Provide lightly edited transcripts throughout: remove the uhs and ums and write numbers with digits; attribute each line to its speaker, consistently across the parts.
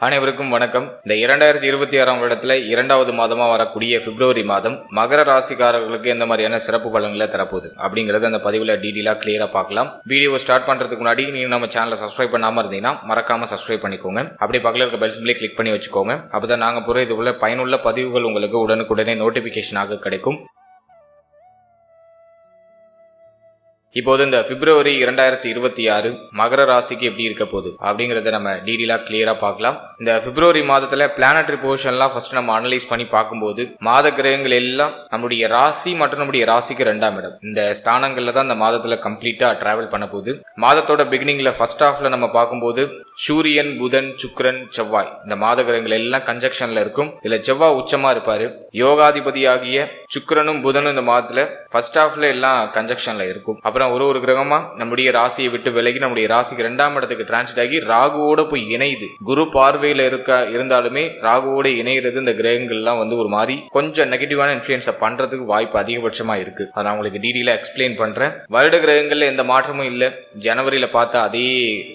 Speaker 1: அனைவருக்கும் வணக்கம். இந்த 2026 வருடத்துல இரண்டாவது மாதமா வரக்கூடிய பிப்ரவரி மாதம் மகர ராசிக்காரர்களுக்கு எந்த மாதிரியான சிறப்பு பலன்களை தரப்போகுது அப்படிங்கறது அந்த பதிவுல டீடெயிலா கிளியரா பார்க்கலாம். வீடியோ ஸ்டார்ட் பண்றதுக்கு முன்னாடி நீங்க நம்ம சேனலை சப்ஸ்கிரைப் பண்ணாம இருந்தீங்கன்னா மறக்காம சப்ஸ்கிரைப் பண்ணிக்கோங்க. அப்படி பக்கத்துல இருக்க பெல் சிம்பிளை கிளிக் பண்ணி வச்சுக்கோங்க. அப்பதான் நாங்க போற இதுக்குள்ள பயனுள்ள பதிவுகள் உங்களுக்கு உடனுக்குடனே நோட்டிபிகேஷனாக கிடைக்கும். இப்போது இந்த பிப்ரவரி 2026 மகர ராசிக்கு எப்படி இருக்க போகுது அப்படிங்கறத நம்ம டீடெயிலா கிளியரா பார்க்கலாம். இந்த பிப்ரவரி மாதத்துல பிளானட்டரி பொசிஷன்லாம் ஃபர்ஸ்ட் நம்ம அனலைஸ் பண்ணி பார்க்கும்போது மாத கிரகங்கள் எல்லாம் நம்முடைய ராசி மற்றும் நம்முடைய ராசிக்கு 2ஆம் இடம் இந்த ஸ்தானங்கள்ல தான் இந்த மாதத்துல கம்ப்ளீட்டா டிராவல் பண்ண போகுது. மாதத்தோட பிகினிங்ல ஃபர்ஸ்ட் ஹாஃப்ல நம்ம பார்க்கும்போது சூரியன், புதன், சுக்கிரன், செவ்வாய் இந்த மாத கிரகங்கள் எல்லாம் கன்ஜக்ஷன்ல இருக்கும். இதுல செவ்வாய் உச்சமா இருப்பாரு. யோகாதிபதியாகிய சுக்கிரனும் புதனும் இந்த மாதத்துல ஃபர்ஸ்ட் ஹாஃப்ல எல்லாம் கன்ஜக்ஷன்ல இருக்கும். அப்புறம் ஒரு கிரகமா நம்முடைய ராசியை விட்டு விலகி நம்முடைய ராசிக்கு 2ஆம் இடத்துக்கு டிரான்சிட் ஆகி ராகுவோட போய் இணையுது. குரு பார்வையில இருந்தாலுமே ராகுவோட இணைகிறது இந்த கிரகங்கள் எல்லாம் ஒரு மாதிரி கொஞ்சம் நெகட்டிவான இன்ஃபுளுன்ஸை பண்றதுக்கு வாய்ப்பு அதிகபட்சமா இருக்கு. அதை நான் உங்களுக்கு டீடெயிலா எக்ஸ்பிளைன் பண்றேன். வருட கிரகங்கள்ல எந்த மாற்றமும் இல்ல. ஜனவரியில பார்த்த அதே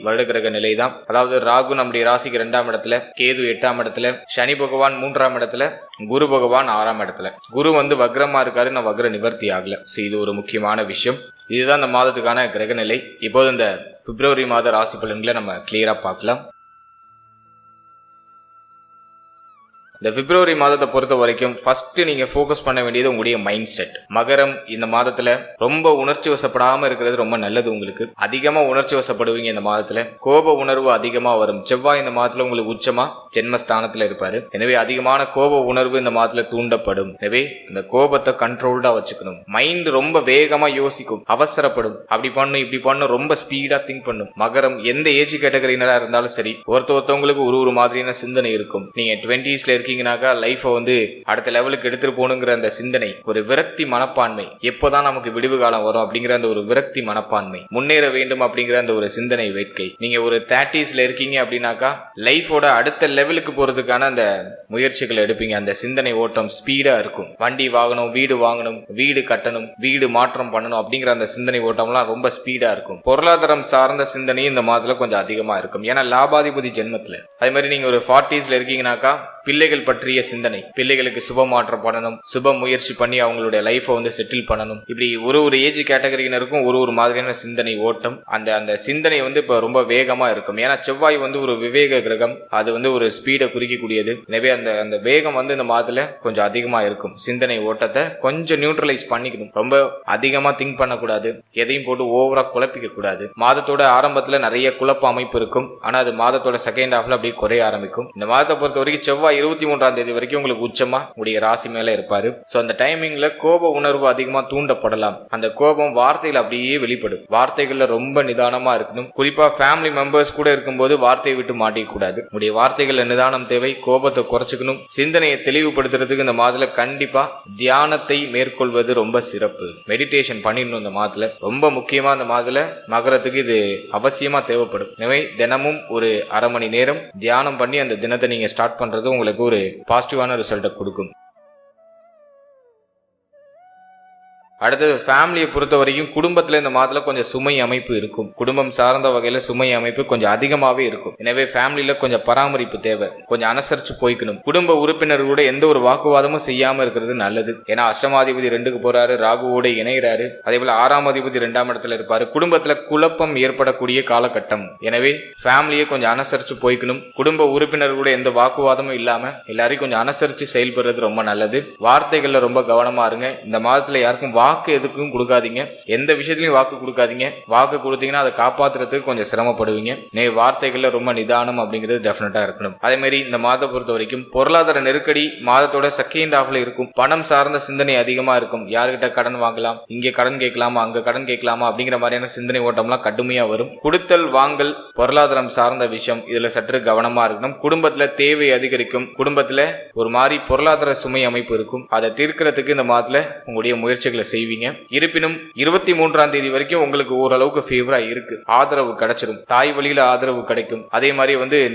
Speaker 1: வருட கிரக நிலை தான். அதாவது ராகு நம்முடைய ராசிக்கு 2ஆம் இடத்துல, கேது 8ஆம் இடத்துல, சனி பகவான் 3ஆம் இடத்துல, குரு பகவான் 6ஆம் இடத்துல. குரு வக்ரமா இருக்காரு, நான் வக்ர நிவர்த்தி ஆகல. இது ஒரு முக்கியமான விஷயம். இதுதான் இந்த மாதத்துக்கான கிரக நிலை. இப்போது இந்த பிப்ரவரி மாத ராசி பலன்களை நம்ம கிளியரா பார்க்கலாம். இந்த பிப்ரவரி மாதத்தை பொறுத்த வரைக்கும் ஃபர்ஸ்ட் நீங்க ஃபோக்கஸ் பண்ண வேண்டியது உங்களுடைய மைண்ட் செட். மகரம் இந்த மாதத்துல ரொம்ப உணர்ச்சி வசப்படாம இருக்கிறது ரொம்ப நல்லது. உங்களுக்கு அதிகமா உணர்ச்சி வசப்படுவீங்க இந்த மாதத்துல. கோப உணர்வு அதிகமா வரும். செவ்வாய் இந்த மாதத்துல உங்களுக்கு உச்சமா ஜென்மஸ்தானத்துல இருப்பாரு. எனவே அதிகமான கோப உணர்வு இந்த மாதத்துல தூண்டப்படும். எனவே இந்த கோபத்தை கண்ட்ரோல்டா வச்சுக்கணும். மைண்ட் ரொம்ப வேகமா யோசிக்கும், அவசரப்படும். அப்படி பண்ணும் இப்படி பண்ணும், ரொம்ப ஸ்பீடா திங்க் பண்ணும். மகரம் எந்த ஏஜ் கேட்டகரியினரா இருந்தாலும் சரி, ஒருத்தவங்களுக்கு ஒரு மாதிரியான சிந்தனை இருக்கும். நீங்க 20s இருக்கீங்கனாக்கா லைஃப அடுத்த லெவலுக்கு எடுத்துட்டு போகணுங்கிற அந்த சிந்தனை, ஒரு விரக்தி மனப்பான்மை, எப்போதான் நமக்கு விடிவு காலம் வரும் அப்படிங்கிற அந்த ஒரு விரக்தி மனப்பான்மை, முன்னேற வேண்டும் அப்படிங்கிற அந்த ஒரு சிந்தனை வேட்கை. நீங்க ஒரு 30sல இருக்கீங்க அப்படின்னாக்கா லைஃபோட அடுத்த லெவலுக்கு போறதுக்கான அந்த முயற்சிகள் எடுப்பீங்க. அந்த சிந்தனை ஓட்டம் ஸ்பீடா இருக்கும். வண்டி வாங்கணும், வீடு வாங்கணும், வீடு கட்டணும், வீடு மாற்றம் பண்ணணும் அப்படிங்கிற அந்த சிந்தனை ஓட்டம்லாம் ரொம்ப ஸ்பீடா இருக்கும். பொருளாதாரம் சார்ந்த சிந்தனை இந்த மாதத்துல கொஞ்சம் அதிகமா இருக்கும். ஏன்னா லாபாதிபதி ஜென்மத்துல. அதே மாதிரி நீங்க ஒரு 40sல இருக்கீங்கன்னாக்கா பிள்ளைகள் பற்றிய சிந்தனை, பிள்ளைகளுக்கு சுப மாற்றம் பண்ணணும், சுப முயற்சி பண்ணி அவங்களுடைய லைஃபை செட்டில் பண்ணணும். இப்படி ஒரு ஏஜ் கேட்டகரியினருக்கும் ஒரு மாதிரியான சிந்தனை ஓட்டம். அந்த சிந்தனை இப்ப ரொம்ப வேகமா இருக்கும். ஏன்னா செவ்வாய் ஒரு விவேக கிரகம். அது ஒரு ஸ்பீடை குறிக்கக்கூடியது. எனவே அந்த வேகம் இந்த மாதத்துல கொஞ்சம் அதிகமா இருக்கும். சிந்தனை ஓட்டத்தை கொஞ்சம் நியூட்ரலைஸ் பண்ணிக்கணும். ரொம்ப அதிகமா திங்க் பண்ணக்கூடாது. எதையும் போட்டு ஓவரா குழப்பிக்க கூடாது. மாதத்தோட ஆரம்பத்துல நிறைய குழப்ப அமைப்பு இருக்கும். ஆனா அது மாதத்தோட செகண்ட் ஹாஃப்ல அப்படியே குறைய ஆரம்பிக்கும். இந்த மாதத்தை பொறுத்த வரைக்கும் செவ்வாய் 23ஆம் தேதி வரைக்கும் உங்களுக்கு உச்சமா உங்களுடைய ராசி மேல இருப்பாரு. சோ அந்த டைமிங்ல கோப உணர்வு அதிகமா தூண்டப்படலாம். அந்த கோபம் வார்த்தைகள் அப்படியே வெளிப்படும். வார்த்தைகள்ல ரொம்ப நிதானமா இருக்கணும். குறிப்பா ஃபேமிலி மெம்பர்ஸ் கூட இருக்கும்போது வார்த்தையை விட்டு மாட்டிக்க கூடாது. உங்களுடைய வார்த்தைகள்ல நிதானம் தேவை. கோபத்தை குறைச்சுக்கணும். சிந்தனையை தெளிவுபடுத்துறதுக்கு இந்த மாதத்துல கண்டிப்பா தியானத்தை மேற்கொள்வது ரொம்ப சிறப்பு. மெடிடேஷன் பண்ணிடணும். இந்த மாதத்துல ரொம்ப முக்கியமா இந்த மாதத்துல மகரத்துக்கு இது அவசியமா தேவைப்படும். எனவே தினமும் ஒரு அரை மணி நேரம் தியானம் பண்ணி அந்த தினத்தை நீங்க ஸ்டார்ட் பண்றது உங்களுக்கு ஒரு பாசிட்டிவான ரிசல்ட்டை கொடுக்கும். அடுத்தது ஃபேமிலியை பொறுத்த வரைக்கும் குடும்பத்துல இந்த மாதத்துல கொஞ்சம் சுமை அமைப்பு இருக்கும். குடும்பம் சார்ந்த வகையில சுமை அமைப்பு கொஞ்சம் அதிகமாவே இருக்கும். எனவே ஃபேமிலியில கொஞ்சம் பராமரிப்பு தேவை. கொஞ்சம் அனுசரிச்சு போய்க்கணும். குடும்ப உறுப்பினர்களோட எந்த ஒரு வாக்குவாதமும் செய்யாம இருக்கிறது நல்லது. ஏன்னா அஷ்டமாதிபதி 2க்கு போறாரு, ராகுவோட இணைகிறாரு. அதே போல 6ஆம் அதிபதி 2ஆம் இடத்துல இருப்பாரு. குடும்பத்துல குழப்பம் ஏற்படக்கூடிய காலகட்டம். எனவே ஃபேமிலியை கொஞ்சம் அனுசரிச்சு போய்க்கணும். குடும்ப உறுப்பினர்களோட எந்த வாக்குவாதமும் இல்லாம எல்லாரையும் கொஞ்சம் அனுசரிச்சு செயல்படுறது ரொம்ப நல்லது. வார்த்தைகள்ல ரொம்ப கவனமா இருங்க. இந்த மாதத்துல யாருக்கும் வாக்கு எதுக்கும் கொடுக்காதீங்க. எந்த விஷயத்திலையும் வாக்கு கொடுக்காதீங்க. வாக்கு கொடுத்தீங்கன்னா அதை காப்பாத்துறதுக்கு கொஞ்சம் சிரமப்படுவீங்க. வார்த்தைகள்ல ரொம்ப நிதானம் அப்படிங்கிறது டெஃபினட்டா இருக்கணும். அதே மாதிரி இந்த மாதத்தை பொறுத்த வரைக்கும் பொருளாதார நெருக்கடி மாதத்தோட செகண்ட் ஹாஃப்ல இருக்கும். பணம் சார்ந்த சிந்தனை அதிகமா இருக்கும். யாருக்கிட்ட கடன் வாங்கலாம், இங்க கடன் கேட்கலாமா, அங்க கடன் கேட்கலாமா அப்படிங்கிற மாதிரியான சிந்தனை ஓட்டம்லாம் கடுமையா வரும். கொடுத்தல் வாங்கல் பொருளாதாரம் சார்ந்த விஷயம், இதுல சற்று கவனமா இருக்கணும். குடும்பத்துல தேவை அதிகரிக்கும். குடும்பத்துல ஒரு மாதிரி பொருளாதார சுமை அமைப்பு இருக்கும். அதை தீர்க்கிறதுக்கு இந்த மாதத்துல உங்களுடைய முயற்சிகளை செய்வீங்க. இருப்பினும் 23ஆம் தேதி வரைக்கும் உங்களுக்கு ஓரளவுக்கு ஃபேவரா இருக்கு, ஆதரவு கிடைச்சிடும், தாய் வழியில ஆதரவு கிடைக்கும். அதே மாதிரி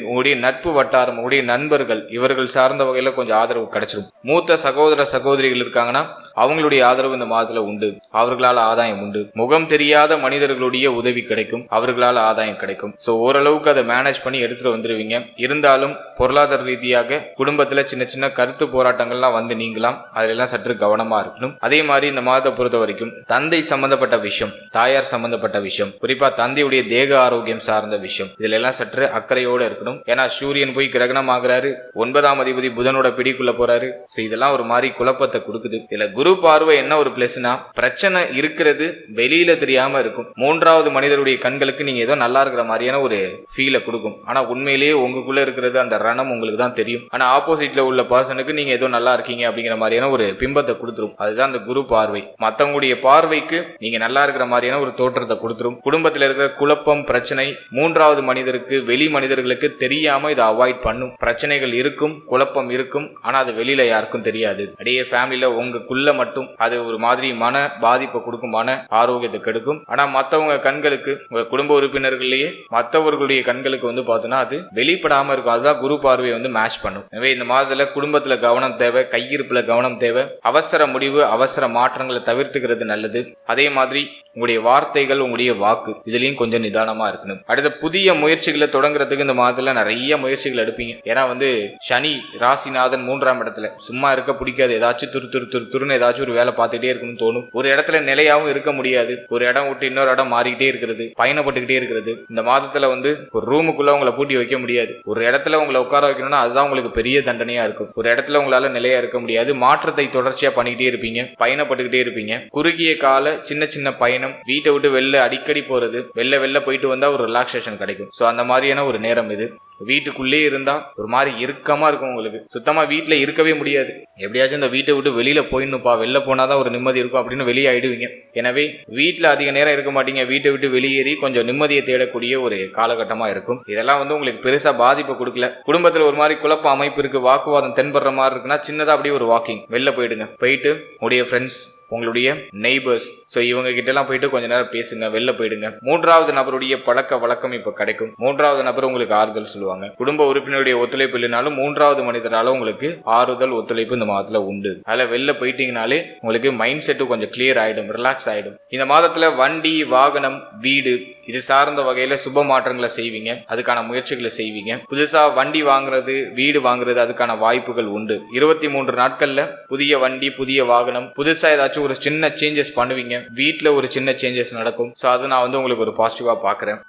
Speaker 1: உங்களுடைய நட்பு வட்டாரம், உங்களுடைய நண்பர்கள், இவர்கள் சார்ந்த வகையில கொஞ்சம் ஆதரவு கிடைச்சிடும். மூத்த சகோதர சகோதரிகள் இருக்காங்கன்னா அவங்களுடைய ஆதரவு இந்த மாதத்துல உண்டு, அவர்களால் ஆதாயம் உண்டு. முகம் தெரியாத மனிதர்களுடைய உதவி கிடைக்கும், அவர்களால் ஆதாயம் கிடைக்கும். சோ ஓரளவுக்கு அதை மேனேஜ் பண்ணி எடுத்துட்டு வந்துருவீங்க. இருந்தாலும் பொருளாதார ரீதியாக குடும்பத்துல சின்ன சின்ன கருத்து போராட்டங்கள்லாம் நீங்களாம், அதெல்லாம் சற்று கவனமா இருக்கணும். அதே மாதிரி இந்த மாதத்தை பொறுத்த வரைக்கும் தந்தை சம்பந்தப்பட்ட விஷயம், தாயார் சம்பந்தப்பட்ட விஷயம், குறிப்பா தந்தையுடைய தேக ஆரோக்கியம் சார்ந்த விஷயம், இதுல எல்லாம் சற்று அக்கறையோட இருக்கணும். ஏன்னா சூரியன் போய் கிரகணம் ஆகிறாரு, 9ஆம் அதிபதி புதனோட பிடிக்குள்ள போறாரு. இதெல்லாம் ஒரு மாதிரி குழப்பத்தை கொடுக்குது. இதுல குரு பார்வை என்ன ஒரு பிளஸ்னா, பிரச்சனை இருக்கிறது வெளியில தெரியாம இருக்கும். 3வது மனிதருடைய கண்களுக்கு நீங்க ஏதோ நல்லா இருக்கிற மாதிரியான ஒரு ஃபீலை கொடுக்கும். ஆனா உண்மையிலேயே உங்களுக்குள்ள இருக்கிறது அந்த ரணம் உங்களுக்கு தான் தெரியும். ஆனா ஆப்போசிட்ல உள்ள பர்சனுக்கு நீங்க ஏதோ நல்லா இருக்கீங்க அப்படிங்கிற மாதிரியான ஒரு பிம்பத்தை கொடுத்துரும். அதுதான் அந்த குரு பார்வை. மத்தவங்களுடைய பார்வைக்கு நீங்க நல்லா இருக்கிற மாதிரியான ஒரு தோற்றத்தை கொடுத்துரும். குடும்பத்தில் இருக்கிற குழப்பம், பிரச்சனை 3வது மனிதருக்கு, வெளி மனிதர்களுக்கு தெரியாம இதை அவாய்ட் பண்ணும். பிரச்சனைகள் இருக்கும், குழப்பம் இருக்கும், ஆனா அது வெளியில யாருக்கும் தெரியாது. அப்படியே ஃபேமிலியில உங்களுக்குள்ள மட்டும் அது ஒரு மாதிரி மன பாதிப்பை கொடுக்கும், மன ஆரோக்கியத்தை கெடுக்கும். ஆனா மத்தவங்க கண்களுக்கு, உங்க குடும்ப உறுப்பினர்கள்லயே மற்றவர்களுடைய கண்களுக்கு பார்த்தோம்னா அது வெளிப்படாம இருக்கும். அதுதான் குரு பார்வையை மேட்ச் பண்ணும். எனவே இந்த மாதத்துல குடும்பத்துல கவனம் தேவை, கையிருப்புல கவனம் தேவை. அவசர முடிவு, அவசர மாற்றங்களை தவிர்த்துக்கிறது நல்லது. அதே மாதிரி உங்களுடைய வார்த்தைகள், உங்களுடைய வாக்கு, இதுலயும் கொஞ்சம் நிதானமா இருக்கணும். அடுத்த புதிய முயற்சிகளை தொடங்குறதுக்கு இந்த மாதத்துல நிறைய முயற்சிகள் எடுப்பீங்க. ஏன்னா சனி ராசிநாதன் 3ஆம் இடத்துல, சும்மா இருக்க பிடிக்காது. ஏதாச்சும் துருன்னு ஏதாச்சும் ஒரு வேலை பார்த்துட்டே இருக்கணும்னு தோணும். ஒரு இடத்துல நிலையாவும் இருக்க முடியாது. ஒரு இடம் விட்டு இன்னொரு இடம் மாறிக்கிட்டே இருக்கிறது, பயணப்பட்டுக்கிட்டே இருக்கிறது. இந்த மாதத்துல ஒரு ரூமுக்குள்ள உங்களை பூட்டி வைக்க முடியாது. ஒரு இடத்துல உங்களை உட்கார வைக்கணும்னா அதுதான் உங்களுக்கு பெரிய தண்டனையா இருக்கும். ஒரு இடத்துல உங்களால நிலையா இருக்க முடியாது. மாற்றத்தை தொடர்ச்சியா பண்ணிக்கிட்டே இருப்பீங்க, பயணப்பட்டுக்கிட்டே இருப்பீங்க. குறுகிய கால சின்ன சின்ன பயணம், வீட்டை விட்டு வெளில அடிக்கடி போறது, வெளில போயிட்டு வந்தா ஒரு ரிலாக்ஸேஷன் கிடைக்கும். சோ அந்த மாதிரியான ஒரு நேரம் இது. வீட்டுக்குள்ளே இருந்தா ஒரு மாதிரி இறுக்கமா இருக்கும், உங்களுக்கு சுத்தமா வீட்டுல இருக்கவே முடியாது. எப்படியாச்சும் இந்த வீட்டை விட்டு வெளியில போயிடணும்ப்பா, வெளில போனாதான் ஒரு நிம்மதி இருக்கும் அப்படின்னு வெளியே ஆயிடுவீங்க. எனவே வீட்டுல அதிக நேரம் இருக்க மாட்டீங்க. வீட்டை விட்டு வெளியேறி கொஞ்சம் நிம்மதியை தேடக்கூடிய ஒரு காலகட்டமா இருக்கும். இதெல்லாம் உங்களுக்கு பெருசா பாதிப்பு கொடுக்கல. குடும்பத்துல ஒரு மாதிரி குழப்ப அமைப்பு இருக்கு, வாக்குவாதம் தென்படுற மாதிரி இருக்குன்னா சின்னதா அப்படியே ஒரு வாக்கிங் வெளில போயிடுங்க. போயிட்டு உங்களுடைய ஃப்ரெண்ட்ஸ், உங்களுடைய நெய்பர்ஸ், ஸோ இவங்க கிட்ட எல்லாம் போயிட்டு கொஞ்ச நேரம் பேசுங்க, வெளில போயிடுங்க. 3வது நபருடைய பழக்க வழக்கம் இப்ப கிடைக்கும். 3வது நபர் உங்களுக்கு ஆறுதல் சொல்லுவாங்க. குடும்ப உறுப்பினருடைய ஒத்துழைப்பு இல்லைனாலும் 3வது மனிதரால உங்களுக்கு ஆறுதல், ஒத்துழைப்பு இந்த மாதத்துல உண்டு. அதுல வெளில போயிட்டீங்கனாலே உங்களுக்கு மைண்ட் செட்டு கொஞ்சம் கிளியர் ஆயிடும், ரிலாக்ஸ் ஆயிடும். இந்த மாதத்துல வண்டி, வாகனம், வீடு இது சார்ந்த வகையில சுப மாற்றங்களை செய்வீங்க, அதுக்கான முயற்சிகளை செய்வீங்க. புதுசா வண்டி வாங்குறது, வீடு வாங்குறது, அதுக்கான வாய்ப்புகள் உண்டு. 23 நாட்கள்ல புதிய வண்டி, புதிய வாகனம், புதுசா ஏதாச்சும் ஒரு சின்ன சேஞ்சஸ் பண்ணுவீங்க. வீட்டுல ஒரு சின்ன சேஞ்சஸ் நடக்கும். சோ அது நான் உங்களுக்கு ஒரு பாசிட்டிவா பாக்குறேன்.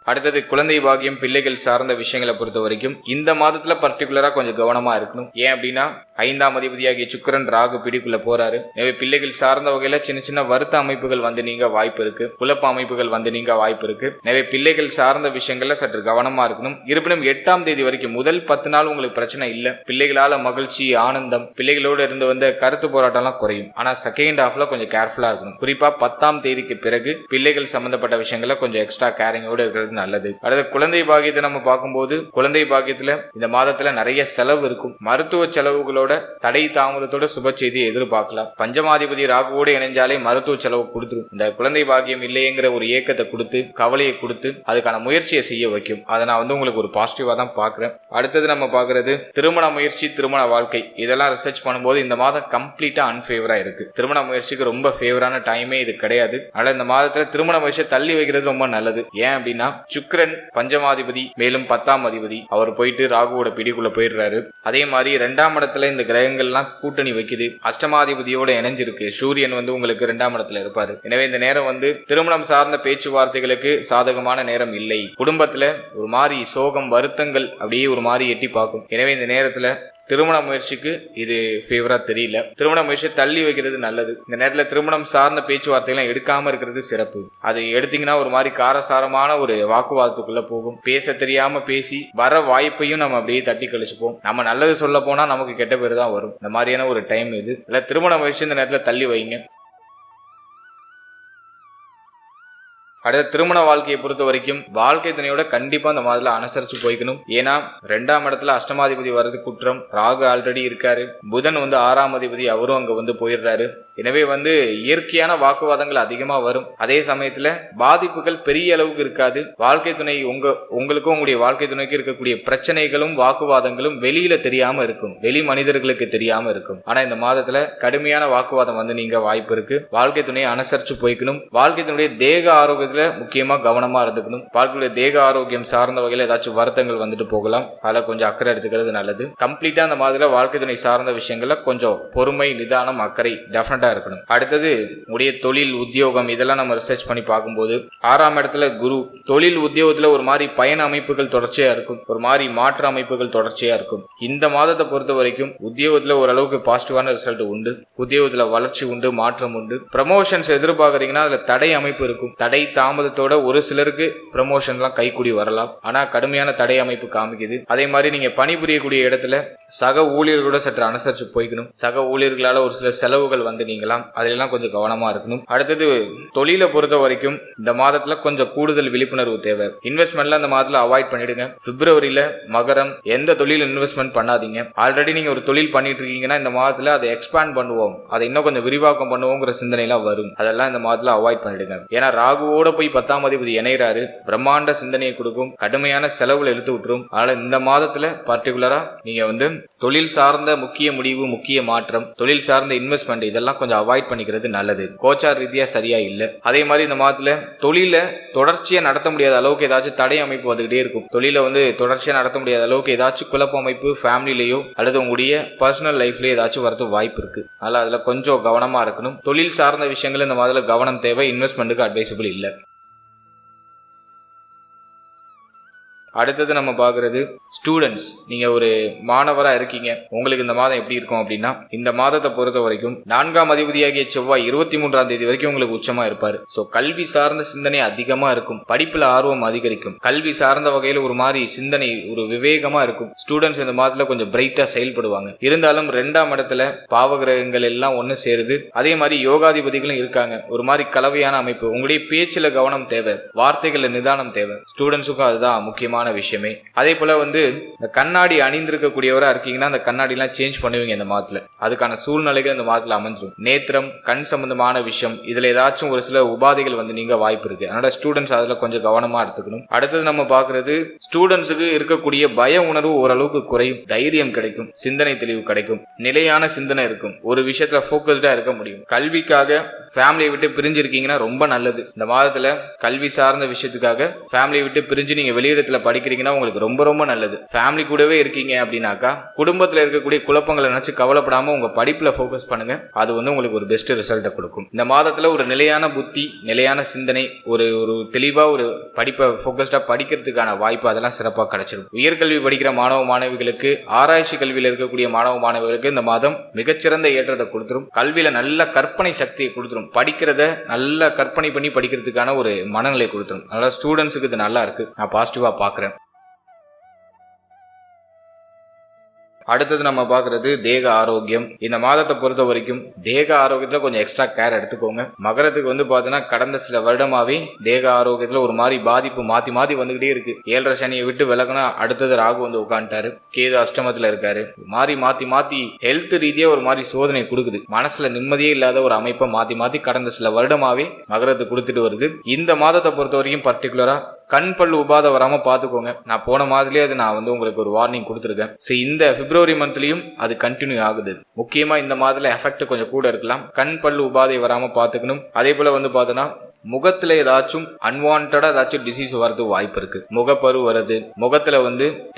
Speaker 1: அடுத்தது குழந்தை பாக்கியம், பிள்ளைகள் சார்ந்த விஷயங்களை பொறுத்த வரைக்கும் இந்த மாதத்துல பர்டிகுலரா கொஞ்சம் கவனமா இருக்கணும். ஏன் அப்படின்னா 5ஆம் அதிபதியாகிய சுக்கிரன் ராகு பிடிக்குள்ள போறாரு. எனவே பிள்ளைகள் சார்ந்த வகையில சின்ன சின்ன வருத்த அமைப்புகள் நீங்க வாய்ப்பு இருக்கு, குழப்ப அமைப்புகள் நீங்க வாய்ப்பு இருக்கு. எனவே பிள்ளைகள் சார்ந்த விஷயங்கள்ல சற்று கவனமா இருக்கணும். இருப்பினும் 8ஆம் தேதி வரைக்கும் முதல் 10 நாள் உங்களுக்கு பிரச்சனை இல்ல. பிள்ளைகளால மகிழ்ச்சி, ஆனந்தம், பிள்ளைகளோடு இருந்து வந்த கருத்து போராட்டம் எல்லாம் குறையும். ஆனா செகண்ட் ஹாஃப்ல கொஞ்சம் கேர்ஃபுல்லா இருக்கணும். குறிப்பா 10ஆம் தேதிக்கு பிறகு பிள்ளைகள் சம்பந்தப்பட்ட விஷயங்கள்ல கொஞ்சம் எக்ஸ்ட்ரா கேரிங்கோட இருக்கிறது நல்லது. அடுத்த குழந்தை பாக்கியத்தை நம்ம பார்க்கும்போது, குழந்தை பாக்கியத்துல இந்த மாதத்துல நிறைய செலவு இருக்கும். மருத்துவ செலவுகளோட தடை தாமதத்தோட சுப செய்தியை எதிர்பார்க்கலாம். பஞ்சமாதிபதி ராகுவோடு இணைஞ்சாலே மருத்துவ செலவு கொடுத்துரும். இந்த குழந்தை பாக்கியம் இல்லையேங்கிற ஒரு ஏக்கத்தை கொடுத்து, கவலையை கொடுத்து அதுக்கான முயற்சியை செய்ய வைக்கும். அதை நான் உங்களுக்கு ஒரு பாசிட்டிவா தான் பாக்குறேன். அடுத்தது நம்ம பாக்குறது திருமண முயற்சி, திருமண வாழ்க்கை. இதெல்லாம் ரிசர்ச் பண்ணும்போது இந்த மாதம் கம்ப்ளீட்டா அன்ஃபேவரா இருக்கு. திருமண முயற்சிக்கு ரொம்ப ஃபேவரான டைமே இது கிடையாது. அதனால இந்த மாதத்துல திருமண முயற்சியை தள்ளி வைக்கிறது ரொம்ப நல்லது. ஏன் அப்படின்னா சுக்கிரன் பஞ்சமாதிபதி, மேலும் 10ஆம் அதிபதி, அவர் போயிட்டு ராகுவோட பிடிக்குள்ள போயிடுறாரு. அதே மாதிரி 2ஆம் இடத்துல இந்த கிரகங்கள்லாம் கூட்டணி வைக்குது. அஷ்டமாதிபதியோட இணைஞ்சிருக்கு. சூரியன் உங்களுக்கு 2ஆம் இடத்துல இருப்பாரு. எனவே இந்த நேரம் திருமணம் சார்ந்த பேச்சுவார்த்தைகளுக்கு சாதகமான நேரம் இல்லை. குடும்பத்துல ஒரு மாதிரி சோகம், வருத்தங்கள் அப்படியே ஒரு மாதிரி எட்டி பார்க்கும். எனவே இந்த நேரத்துல திருமண முயற்சிக்கு இது ஃபேவரா தெரியல. திருமண முயற்சி தள்ளி வைக்கிறது நல்லது. இந்த நேரத்துல திருமணம் சார்ந்த பேச்சுவார்த்தைகள் எடுக்காம இருக்கிறது சிறப்பு. அது எடுத்தீங்கன்னா ஒரு மாதிரி காரசாரமான ஒரு வாக்குவாதத்துக்குள்ள போகும். பேச தெரியாம பேசி வர வாய்ப்பையும் நம்ம அப்படியே தட்டி கழிச்சுப்போம். நம்ம நல்லது சொல்ல போனா நமக்கு கெட்ட பேர் தான் வரும். இந்த மாதிரியான ஒரு டைம் இது. இல்ல திருமண முயற்சி இந்த நேரத்துல தள்ளி வைங்க. அடுத்த திருமண வாழ்க்கையை பொறுத்த வரைக்கும் வாழ்க்கை துணையோட கண்டிப்பா அந்த மாதத்துல அனுசரிச்சு போய்க்கணும். ஏன்னா 2ஆம் இடத்துல அஷ்டமாதிபதி வர்றது குற்றம், ராகு ஆல்ரெடி இருக்காரு, புதன் 6ஆம் அதிபதி அவரும் அங்க போயிடுறாரு. எனவே இயற்கையான வாக்குவாதங்கள் அதிகமா வரும். அதே சமயத்துல பாதிப்புகள் பெரிய அளவுக்கு இருக்காது. வாழ்க்கை துணை உங்களுக்கும் உங்களுடைய வாழ்க்கை துணைக்கு இருக்கக்கூடிய பிரச்சனைகளும் வாக்குவாதங்களும் வெளியில தெரியாம இருக்கும், வெளி மனிதர்களுக்கு தெரியாம இருக்கும். ஆனா இந்த மாதத்துல கடுமையான வாக்குவாதம் நீங்க வாய்ப்பு இருக்கு. வாழ்க்கை துணையை அனுசரிச்சு போய்க்கணும். வாழ்க்கை துணையுடைய தேக ஆரோக்கியத்துல முக்கியமா கவனமா இருந்துக்கணும். வாழ்க்கையுடைய தேக ஆரோக்கியம் சார்ந்த வகையில ஏதாச்சும் வருத்தங்கள் போகலாம், அதுல கொஞ்சம் அக்கறை எடுத்துக்கிறது நல்லது. கம்ப்ளீட்டா அந்த மாதிரி வாழ்க்கை துணை சார்ந்த விஷயங்கள்ல கொஞ்சம் பொறுமை, நிதானம், அக்கறை டெஃபினட்டா இருக்கணும். அடுத்தது உடைய தொழில், உத்தியோகம், இதெல்லாம் நம்ம ரிசர்ச் பண்ணி பார்க்கும்போது 6ஆம் இடத்துல குரு. தொழில் உத்தியோகத்துல ஒரு மாதிரி பயண அமைப்புகள் தொடர்ச்சியா இருக்கும், ஒரு மாதிரி மாற்ற அமைப்புகள் தொடர்ச்சியா இருக்கும். இந்த மாதத்தை பொறுத்த வரைக்கும் உத்தியோகத்துல ஓரளவுக்கு பாசிட்டிவான ரிசல்ட் உண்டு, உத்தியோகத்துல வளர்ச்சி உண்டு, மாற்றம் உண்டு. ப்ரமோஷன்ஸ் எதிர்பார்க்கறீங்கன்னா அதுல தடை அமைப்பு இருக்கும். தடை தாமதத்தோட ஒரு சிலருக்கு ப்ரமோஷன் எல்லாம் கைக்கூடி வரலாம், ஆனா கடுமையான தடை அமைப்பு காமிக்குது. அதே மாதிரி நீங்க பணிபுரியக்கூடிய இடத்துல சக ஊழியர்களோட சற்று அனுசரிச்சு போய்க்கணும். சக ஊழியர்களால ஒரு சில செலவுகள் நீங்களாம், அதெல்லாம் கொஞ்சம் கவனமா இருக்கணும். அடுத்தது தொழிலை பொறுத்த வரைக்கும் இந்த மாதத்துல கொஞ்சம் கூடுதல் விழிப்புணர்வு தேவை. இன்வெஸ்ட்மெண்ட்ல இந்த மாதத்துல அவாய்ட் பண்ணிடுங்க. பிப்ரவரியில மகரம் எந்த தொழில் இன்வெஸ்ட்மெண்ட் பண்ணாதீங்க. ஆல்ரெடி நீங்க ஒரு தொழில் பண்ணிட்டு இருக்கீங்கன்னா இந்த மாதத்துல அதை எக்ஸ்பேண்ட் பண்ணுவோம், அதை இன்னும் கொஞ்சம் விரிவாக்கம் பண்ணுவோங்கிற சிந்தனை எல்லாம் வரும். அதெல்லாம் இந்த மாதத்துல அவாய்ட் பண்ணிடுங்க. ஏன்னா ராகுவோட போய் 10ஆம் அதிபதி இணைகிறாரு, பிரம்மாண்ட சிந்தனையை கொடுக்கும், கடுமையான செலவுல எடுத்து விட்டுரும். அதனால இந்த மாதத்துல பர்டிகுலரா நீங்க தொழில் சார்ந்த முக்கிய முடிவு, முக்கிய மாற்றம், தொழில் சார்ந்த இன்வெஸ்ட்மெண்ட் இதெல்லாம் கொஞ்சம் அவாய்ட் பண்ணிக்கிறது நல்லது. கோச்சார் ரீதியா சரியா இல்ல. அதே மாதிரி இந்த மாதத்துல தொழில தொடர்ச்சியா நடத்த முடியாத அளவுக்கு ஏதாச்சும் தடை அமைப்பு வந்துகிட்டே இருக்கும். தொழில தொடர்ச்சியா நடத்த முடியாத அளவுக்கு ஏதாச்சும் குழப்ப அமைப்பு ஃபேமிலிலேயோ அல்லது உங்களுடைய பர்சனல் லைஃப்லயோ ஏதாச்சும் வரது வாய்ப்பு இருக்கு. அதனால அதுல கொஞ்சம் கவனமா இருக்கணும். தொழில் சார்ந்த விஷயங்கள் இந்த மாதத்துல கவனம் தேவை, இன்வெஸ்ட்மெண்ட்டுக்கு அட்வைசபிள் இல்ல. அடுத்தது நம்ம பார்க்கறது ஸ்டூடெண்ட்ஸ். நீங்க ஒரு மாணவரா இருக்கீங்க, உங்களுக்கு இந்த மாதம் எப்படி இருக்கும் அப்படின்னா, இந்த மாதத்தை பொறுத்த வரைக்கும் 4ஆம் அதிபதியாகிய செவ்வாய் 23ஆம் தேதி வரைக்கும் உங்களுக்கு உச்சமா இருப்பாரு. சோ கல்வி சார்ந்த சிந்தனை அதிகமா இருக்கும், படிப்புல ஆர்வம் அதிகரிக்கும், கல்வி சார்ந்த வகையில ஒரு மாதிரி சிந்தனை ஒரு விவேகமா இருக்கும். ஸ்டூடெண்ட்ஸ் இந்த மாதத்துல கொஞ்சம் பிரைட்டா செயல்படுவாங்க. இருந்தாலும் 2ஆம் இடத்துல பாவகிரகங்கள் எல்லாம் ஒன்னு சேருது. அதே மாதிரி யோகாதிபதிகளும் இருக்காங்க. ஒரு மாதிரி கலவையான அமைப்பு. உங்களுடைய பேச்சுல கவனம் தேவை, வார்த்தைகள்ல நிதானம் தேவை. ஸ்டூடெண்ட்ஸுக்கும் அதுதான் முக்கியமான விஷயமே. அதே போல இந்த கண்ணாடி அணிந்திருக்கக்கூடியவரா இருக்கீங்கன்னா அந்த கண்ணாடி எல்லாம் சேஞ்ச் பண்ணுவீங்க இந்த மாதத்துல. அதுக்கான சூழ்நிலைகள் இந்த மாதத்துல அமைஞ்சிரும். நேத்திரம், கண் சம்பந்தமான விஷயம், இதுல ஏதாச்சும் ஒரு சில உபாதைகள் நீங்க வாய்ப்பு இருக்கு. அதனால ஸ்டூடெண்ட்ஸ் அதுல கொஞ்சம் கவனமா எடுத்துக்கணும். அடுத்தது நம்ம பாக்குறது ஸ்டூடெண்ட்ஸுக்கு இருக்கக்கூடிய பய உணர்வு ஓரளவுக்கு குறையும், தைரியம் கிடைக்கும், சிந்தனை தெளிவு கிடைக்கும், நிலையான சிந்தனை இருக்கும், ஒரு விஷயத்துல போக்கஸ்டா இருக்க முடியும். கல்விக்காக ஃபேமிலியை விட்டு பிரிஞ்சிருக்கீங்கன்னா ரொம்ப நல்லது. இந்த மாதத்துல கல்வி சார்ந்த விஷயத்துக்காக ஃபேமிலியை விட்டு பிரிஞ்சு நீங்க வெளியிடத்துல படிக்கிறீங்கன்னா உங்களுக்கு ரொம்ப ரொம்ப நல்லது. ஃபேமிலி கூடவே இருக்கீங்க அப்படின்னாக்கா குடும்பத்துல இருக்கக்கூடிய குழப்பங்களை நினைச்சு கவலைப்படாம உங்க படிப்புல போக்கஸ் பண்ணுங்க. அது உங்களுக்கு ஒரு பெஸ்ட் ரிசல்ட்டை கொடுக்கும். இந்த மாதத்துல ஒரு நிலையான புத்தி, நிலையான சிந்தனை, ஒரு தெளிவா ஒரு படிப்பை போக்கஸ்டா படிக்கிறதுக்கான வாய்ப்பு அதெல்லாம் சிறப்பாக கிடைச்சிடும். உயர்கல்வி படிக்கிற மாணவ மாணவிகளுக்கு, ஆராய்ச்சி கல்வியில இருக்கக்கூடிய மாணவ மாணவிகளுக்கு இந்த மாதம் மிகச்சிறந்த ஏற்றத்தை கொடுத்துரும். கல்வியில நல்ல கற்பனை சக்தியை கொடுத்துரும். படிக்கிறத நல்ல கற்பனை பண்ணி படிக்கிறதுக்கான ஒரு மனநிலை கொடுத்துரும். அதனால ஸ்டூடெண்ட்ஸுக்கு இது நல்லா இருக்கு, நான் பாசிட்டிவா பாக்குறேன். அடுத்தது நம்ம பாக்குறது தேக ஆரோக்கியம். இந்த மாதத்தை பொறுத்த வரைக்கும் தேக ஆரோக்கியத்துல கொஞ்சம் எக்ஸ்ட்ரா கேர் எடுத்துக்கோங்க. மகரத்துக்கு பாத்தீங்கன்னா கடந்த சில வருடமாவே தேக ஆரோக்கியத்துல ஒரு மாதிரி பாதிப்பு மாத்தி மாத்தி வந்துகிட்டே இருக்கு. 7.5 சனியை விட்டு விலகுனா அடுத்தது ராகு உட்காந்துட்டாரு, கேது அஷ்டமத்துல இருக்காரு. மாறி மாத்தி மாத்தி ஹெல்த் ரீதியா ஒரு மாதிரி சோதனை கொடுக்குது. மனசுல நிம்மதியே இல்லாத ஒரு அமைப்பை மாத்தி மாத்தி கடந்த சில வருடமாவே மகரத்துக்கு கொடுத்துட்டு வருது. இந்த மாதத்தை பொறுத்த வரைக்கும் பர்டிகுலரா கண் பல்லு உபாதை வராம பாத்துக்கோங்க. நான் போன மாதிரியே அது நான் உங்களுக்கு ஒரு வார்னிங் கொடுத்துருக்கேன். இந்த பிப்ரவரி மந்த்லயும் அது கண்டினியூ ஆகுது. முக்கியமா இந்த மாதத்துல எஃபெக்ட் கொஞ்சம் கூட இருக்கலாம். கண் பல்லு உபாதை வராம பாத்துக்கணும். அதே போல பார்த்தோன்னா முகத்துல ஏதாச்சும் அன்வான்டா ஏதாச்சும் டிசீஸ் வரது வாய்ப்பு இருக்கு. முகப்பரு வருது, முகத்துல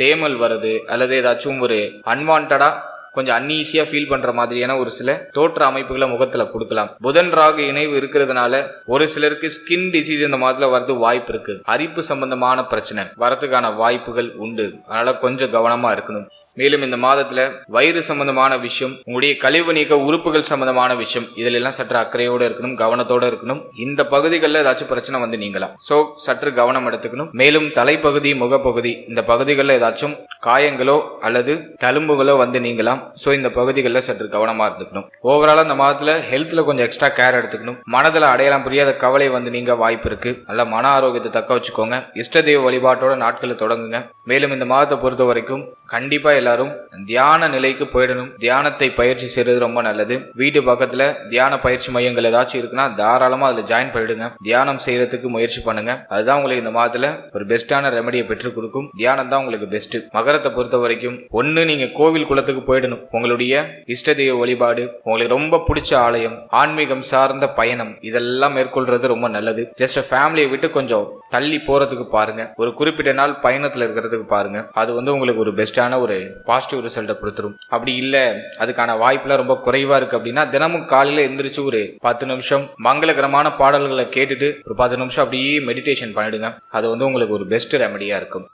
Speaker 1: தேமல் வருது, அல்லது ஏதாச்சும் ஒரு அன்வான்டா கொஞ்சம் அன்ஈஸியா ஃபீல் பண்ற மாதிரியான ஒரு சில தோற்ற அமைப்புகளை முகத்துல கொடுக்கலாம். புதன் ராகு இணைவு இருக்கிறதுனால ஒரு சிலருக்கு ஸ்கின் டிசீஸ் இந்த மாதத்துல வரது வாய்ப்பு இருக்கு. அரிப்பு சம்பந்தமான பிரச்சனை வரதுக்கான வாய்ப்புகள் உண்டு. அதனால கொஞ்சம் கவனமா இருக்கணும். மேலும் இந்த மாதத்துல வயிறு சம்பந்தமான விஷயம், உங்களுடைய கழிவு நீக்க உறுப்புகள் சம்பந்தமான விஷயம், இதுல எல்லாம் சற்று அக்கறையோட இருக்கணும், கவனத்தோட இருக்கணும். இந்த பகுதிகளில் ஏதாச்சும் பிரச்சனை நீங்கலாம். சோ சற்று கவனம் எடுத்துக்கணும். மேலும் தலைப்பகுதி, முகப்பகுதி, இந்த பகுதிகளில் ஏதாச்சும் காயங்களோ அல்லது தழும்புகளோ வந்து நீங்கலாம். ஸோ இந்த பகுதிகளில் சற்று கவனமா இருந்துக்கணும். ஓவராலா இந்த மாதத்துல ஹெல்த்ல கொஞ்சம் எக்ஸ்ட்ரா கேர் எடுத்துக்கணும். மனதில் அடையாளம் புரியாத கவலை வந்து நீங்க வாய்ப்பு இருக்கு. நல்ல மன ஆரோக்கியத்தை தக்க வச்சுக்கோங்க. இஷ்ட தெய்வ வழிபாட்டோட நாட்களை தொடங்குங்க. மேலும் இந்த மாதத்தை பொறுத்த வரைக்கும் கண்டிப்பா எல்லாரும் தியான நிலைக்கு போயிடணும். தியானத்தை பயிற்சி செய்யறது ரொம்ப நல்லது. வீட்டு பக்கத்துல தியான பயிற்சி மையங்கள் ஏதாச்சும் இருக்குன்னா தாராளமா அதுல ஜாயின் பண்ணிடுங்க. தியானம் செய்யறதுக்கு முயற்சி பண்ணுங்க. அதுதான் உங்களுக்கு இந்த மாதத்துல ஒரு பெஸ்டான ரெமடியை பெற்றுக் கொடுக்கும். தியானம் தான் உங்களுக்கு பெஸ்ட். மகரத்தை பொறுத்த வரைக்கும் ஒண்ணு நீங்க கோவில் குளத்துக்கு போயிடணும். உங்களுடைய இஷ்ட தெய்வ வழிபாடு, உங்களுக்கு ரொம்ப பிடிச்ச ஆலயம், ஆன்மீகம் சார்ந்த பயணம் இதெல்லாம் மேற்கொள்றது ரொம்ப நல்லது. ஜஸ்ட் ஃபேமிலியை விட்டு கொஞ்சம் தள்ளி போறதுக்கு பாருங்க. ஒரு குறிப்பிட்ட நாள் பயணத்துல இருக்கிறதுக்கு பாருங்க. அது வந்து உங்களுக்கு ஒரு பெஸ்டான ஒரு பாசிட்டிவ் ரிசல்ட்டை கொடுத்துரும். அப்படி இல்ல அதுக்கான வாய்ப்புலாம் ரொம்ப குறைவா இருக்கு அப்படின்னா தினமும் காலையில எந்திரிச்சு ஒரு 10 நிமிஷம் மங்களகரமான பாடல்களை கேட்டுட்டு ஒரு 10 நிமிஷம் அப்படியே மெடிடேஷன் பண்ணிடுங்க. அது வந்து உங்களுக்கு ஒரு பெஸ்ட் ரெமடியா இருக்கும்.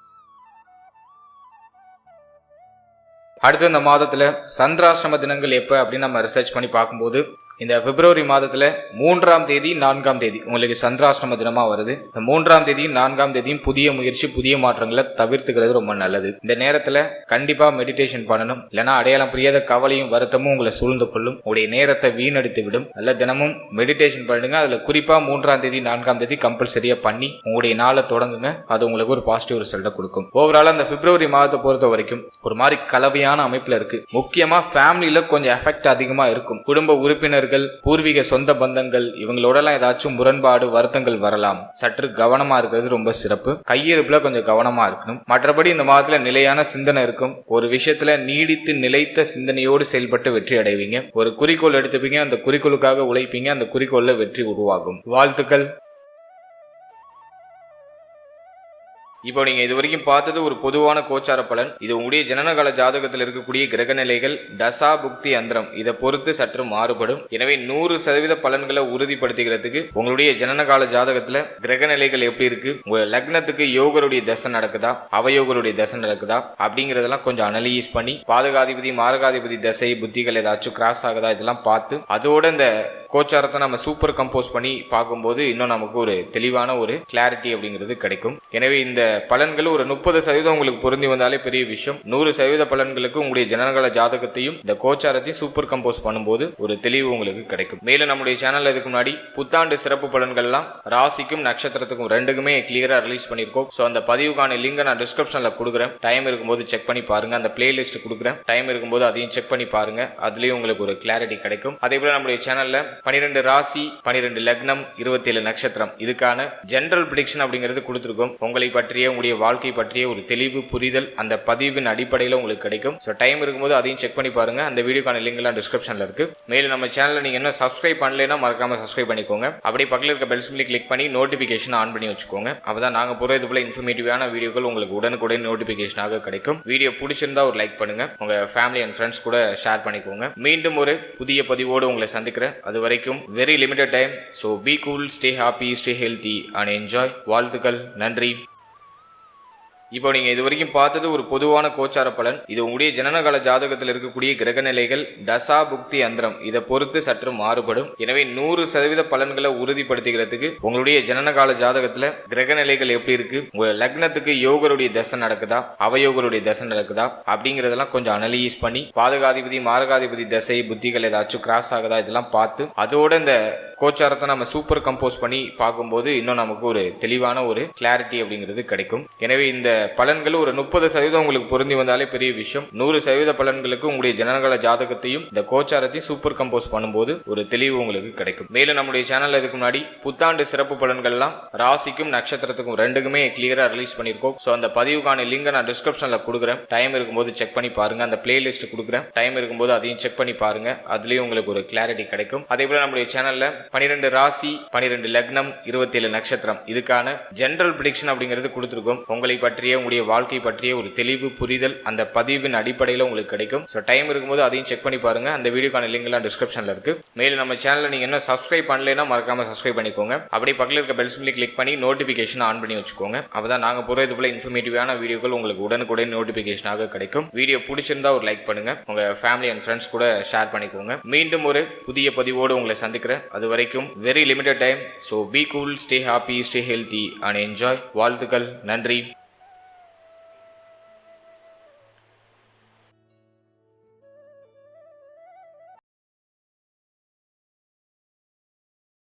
Speaker 1: அடுத்து இந்த மாதத்துல சந்திராஷ்டம தினங்கள் எப்ப அப்படின்னு நம்ம ரிசர்ச் பண்ணி பார்க்கும்போது இந்த பிப்ரவரி மாதத்துல 3ஆம் தேதி 4ஆம் தேதி உங்களுக்கு சந்திராஷ்டம தினமா வருது. இந்த 3ஆம் தேதியும் 4ஆம் தேதியும் புதிய முயற்சி புதிய மாற்றங்களை தவிர்த்துக்கிறது ரொம்ப நல்லது. இந்த நேரத்துல கண்டிப்பா மெடிடேஷன் பண்ணணும். இல்லைன்னா அடையாளம் புரியாத கவலையும் வருத்தமும் உங்களை சூழ்ந்து கொள்ளும். உங்களுடைய நேரத்தை வீணடித்து விடும். நல்ல தினமும் மெடிடேஷன் பண்ணுங்க. அதுல குறிப்பா 3ஆம் தேதி 4ஆம் தேதி கம்பல்சரியா பண்ணி உங்களுடைய நாளை தொடங்குங்க. அது உங்களுக்கு ஒரு பாசிட்டிவ் ரிசல்ட்டை கொடுக்கும். ஓவராலா அந்த பிப்ரவரி மாதத்தை பொறுத்த வரைக்கும் ஒரு மாதிரி கலவையான அமைப்புல இருக்கு. முக்கியமா ஃபேமிலியில கொஞ்சம் எஃபெக்ட் அதிகமா இருக்கும். குடும்ப உறுப்பினர், பூர்வீக சொந்த பந்தங்கள் இவங்களோடலாம் ஏதாச்சும் முரண்பாடு வருத்தங்கள் வரலாம். சற்று கவனமா இருக்கிறது ரொம்ப சிறப்பு. கையிருப்புல கொஞ்சம் கவனமா இருக்கணும். மற்றபடி இந்த மாதத்துல நிலையான சிந்தனை இருக்கும். ஒரு விஷயத்துல நீடித்து நிலைத்த சிந்தனையோடு செயல்பட்டு வெற்றி அடைவீங்க. ஒரு குறிக்கோள் எடுத்துப்பீங்க. அந்த குறிக்கோளுக்காக உழைப்பீங்க. அந்த குறிக்கோள்ல வெற்றி உருவாகும். வாழ்த்துக்கள். இப்போ நீங்க இது வரைக்கும் பார்த்தது ஒரு பொதுவான கோச்சார பலன். இது உங்களுடைய ஜனனகால ஜாதகத்தில் இருக்கக்கூடிய கிரக நிலைகள், தசா புக்தி அந்தரம் இதை பொறுத்து சற்று மாறுபடும். எனவே 100% பலன்களை உறுதிப்படுத்திக்கிறதுக்கு உங்களுடைய ஜனனகால ஜாதகத்துல கிரக நிலைகள் எப்படி இருக்கு, உங்க லக்னத்துக்கு யோகருடைய தசை நடக்குதா, அவயோகருடைய தசை நடக்குதா அப்படிங்கறதெல்லாம் கொஞ்சம் அனலைஸ் பண்ணி பாதகாதிபதி மாரகாதிபதி தசை புத்திகள் ஏதாச்சும் கிராஸ் ஆகுதா இதெல்லாம் பார்த்து அதோட இந்த கோச்சாரத்தை நம்ம சூப்பர் கம்போஸ் பண்ணி பார்க்கும்போது இன்னும் நமக்கு ஒரு தெளிவான ஒரு கிளாரிட்டி அப்படிங்கிறது கிடைக்கும். எனவே இந்த பலன்கள் ஒரு 30% உங்களுக்கு பொருந்தி வந்தாலே பெரிய விஷயம். 100% பலன்களுக்கு உங்களுடைய ஜனனகால ஜாதகத்தையும் இந்த கோச்சாரத்தையும் சூப்பர் கம்போஸ் பண்ணும்போது ஒரு தெளிவு உங்களுக்கு கிடைக்கும். மேலும் நம்முடைய சேனல்ல இதுக்கு முன்னாடி புத்தாண்டு சிறப்பு பலன்கள்லாம் ராசிக்கும் நட்சத்திரத்துக்கும் ரெண்டுக்குமே கிளியரா ரிலீஸ் பண்ணிருக்கோம். ஸோ அந்த பதிவுக்கான லிங்க் நான் டிஸ்கிரிப்ஷன்ல கொடுக்குறேன். டைம் இருக்கும்போது செக் பண்ணி பாருங்க. அந்த பிளேலிஸ்ட் கொடுக்குறேன். டைம் இருக்கும்போது அதையும் செக் பண்ணி பாருங்க. அதுலயும் உங்களுக்கு ஒரு கிளாரிட்டி கிடைக்கும். அதே போல நம்முடைய சேனல்ல 12 ராசி 12 லக்னம் 27 நட்சத்திரம் இதுக்கான ஜெனரல் பிரெடிக்ஷன் அப்படிங்கிறது கொடுத்துருக்கோம். உங்களை பற்றிய உங்களுடைய வாழ்க்கை பற்றிய ஒரு தெளிவு புரிதல் அந்த பதிவின் அடிப்படையில் உங்களுக்கு கிடைக்கும். ஸோ டைம் இருக்கும்போது அதையும் செக் பண்ணி பாருங்க. அந்த வீடியோக்கான லிங்க் எல்லாம் டிஸ்கிரிப்ஷன்ல இருக்கு. மேலும் நம்ம சேனலை நீங்க என்ன சப்ஸ்கிரைப் பண்ணலைன்னா மறக்காம சப்ஸ்கிரைப் பண்ணிக்கோங்க. அப்படியே பக்கத்தில் இருக்க பெல் சிம்பிளை கிளிக் பண்ணி நோட்டிபிகேஷன் ஆன் பண்ணி வச்சுக்கோங்க. அப்பதான் நாங்க போற இது போல இன்ஃபர்மேட்டிவான வீடியோக்கள் உங்களுக்கு உடனுக்குடன் நோட்டிபிகேஷனாக கிடைக்கும். வீடியோ பிடிச்சிருந்தா ஒரு லைக் பண்ணுங்க. உங்க ஃபேமிலி அண்ட் ஃப்ரெண்ட்ஸ் கூட ஷேர் பண்ணிக்கோங்க. மீண்டும் ஒரு புதிய பதிவோடு உங்களை சந்திக்கிறேன். அது வரைக்கும் very limited time, so be cool, stay happy, stay healthy and enjoy. வாழ்த்துக்கள். நன்றி. இப்போ நீங்க இது வரைக்கும் பார்த்தது ஒரு பொதுவான கோச்சார பலன். இது உங்களுடைய ஜனனகால ஜாதகத்தில் இருக்கக்கூடிய கிரக நிலைகள், தசா புக்தி அந்தரம் இதை பொறுத்து சற்று மாறுபடும். எனவே 100% பலன்களை உறுதிப்படுத்திக்கிறதுக்கு உங்களுடைய ஜனனகால ஜாதகத்துல கிரக நிலைகள் எப்படி இருக்கு, உங்க லக்னத்துக்கு யோகருடைய தசை நடக்குதா, அவயோகருடைய தசை நடக்குதா அப்படிங்கறதெல்லாம் கொஞ்சம் அனலைஸ் பண்ணி பாதகாதிபதி மாரகாதிபதி தசை புத்திகள் ஏதாச்சும் கிராஸ் ஆகுதா இதெல்லாம் பார்த்து அதோட இந்த கோச்சாரத்தை நம்ம சூப்பர் கம்போஸ் பண்ணி பார்க்கும்போது இன்னும் நமக்கு ஒரு தெளிவான ஒரு கிளாரிட்டி அப்படிங்கிறது கிடைக்கும். எனவே இந்த பலன்கள் ஒரு 30% உங்களுக்கு பொருந்தி வந்தாலே பெரிய விஷயம். 100% பலன்களுக்கு உங்களுடைய ஜனனகால ஜாதகத்தையும் இந்த கோச்சாரத்தையும் சூப்பர் கம்போஸ் பண்ணும்போது ஒரு தெளிவு உங்களுக்கு கிடைக்கும். மேலும் நம்முடைய சேனல்ல இதுக்கு முன்னாடி புத்தாண்டு சிறப்பு பலன்கள்லாம் ராசிக்கும் நட்சத்திரத்துக்கும் ரெண்டுக்குமே கிளியரா ரிலீஸ் பண்ணிருக்கோம். ஸோ அந்த பதிவுக்கான லிங்க் நான் டிஸ்கிரிப்ஷன்ல கொடுக்குறேன். டைம் இருக்கும்போது செக் பண்ணி பாருங்க. அந்த பிளேலிஸ்ட் கொடுக்குறேன். டைம் இருக்கும்போது அதையும் செக் பண்ணி பாருங்க. அதுலயும் உங்களுக்கு ஒரு கிளாரிட்டி கிடைக்கும். அதே போல நம்முடைய சேனல்ல 12 ராசி 12 லக்னம் 27 நட்சத்திரம் இதுக்கான ஜெனரல் பிரெடிக்ஷன் அப்படிங்கிறது கொடுத்துருக்கோம். உங்களை பற்றிய உங்களுடைய வாழ்க்கை பற்றிய ஒரு தெளிவு புரிதல் அந்த பதிவின் அடிப்படையில் உங்களுக்கு கிடைக்கும். ஸோ டைம் இருக்கும்போது அதையும் செக் பண்ணி பாருங்க. அந்த வீடியோக்கான லிங்க் எல்லாம் டிஸ்கிரிப்ஷன்ல இருக்கு. மேலும் நம்ம சேனலை நீங்க என்ன சப்ஸ்கிரைப் பண்ணலைன்னா மறக்காம சப்ஸ்கிரைப் பண்ணிக்கோங்க. அப்படியே பக்கத்தில் இருக்க பெல் சிம்பிளை கிளிக் பண்ணி நோட்டிபிகேஷன் ஆன் பண்ணி வச்சுக்கோங்க. அப்பதான் நாங்க போற இது போல இன்ஃபர்மேட்டிவான வீடியோக்கள் உங்களுக்கு உடனுக்குடன் நோட்டிபிகேஷனாக கிடைக்கும். வீடியோ பிடிச்சிருந்தா ஒரு லைக் பண்ணுங்க. உங்க ஃபேமிலி அண்ட் ஃப்ரெண்ட்ஸ் கூட ஷேர் பண்ணிக்கோங்க. மீண்டும் ஒரு புதிய பதிவோடு உங்களை சந்திக்கிறேன். அது வரைக்கும் very limited time, so be cool, stay happy, stay healthy and enjoy. வாழ்த்துக்கள். நன்றி.